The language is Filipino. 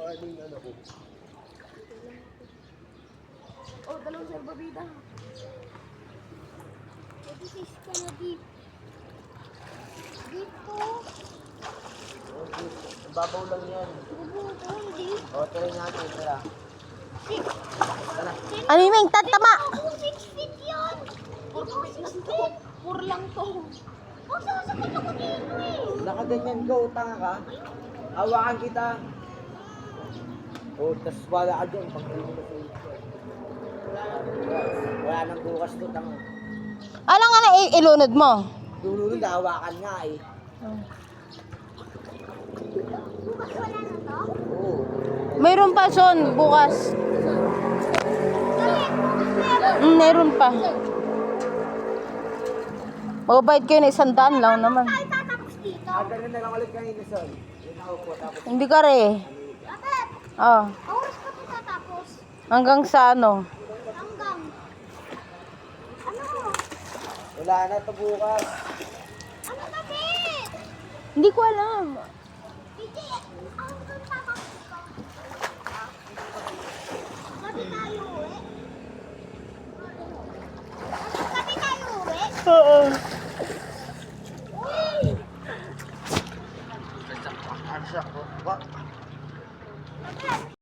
ano yung ano ko. Oh, dalawang salbabida. 26 ka na deep. Deep po. Ang babaw lang yan. Bubuto, hindi. O, try natin. Tara. 6. Ano yung tatama? 6 feet yun. 6 feet. 4 lang to. Oh, sasakit ako dito eh. Nakaganyan ka, utang ka. Hawakan kita. O, tas wala ka dyan. Pag-uwi mo sa ito. Wala nang bukas to, tanga. Alam nga na ilunod mo. Dulunod, hawakan nga eh. Bukas wala na to? Oo. Mayroon pa son bukas. Bakit? Bukas meron. Meron pa. Magbayad kayo na 100 lang naman. Tayo tatapos dito. Ganun na lang ulit kanina, son. Yun ako po, tapos Hindi ka rin. Bakit? Oh, Oras ka pa tatapos. hanggang sa ano. Hanggang. Ano? wala na to bukas. Ano bakit? Hindi ko alam. Hindi. Hanggang tatapos ka. Gabi tayo uwi. Gabi tayo uwi. Oo. Uy! Ano siya? What? Bakit?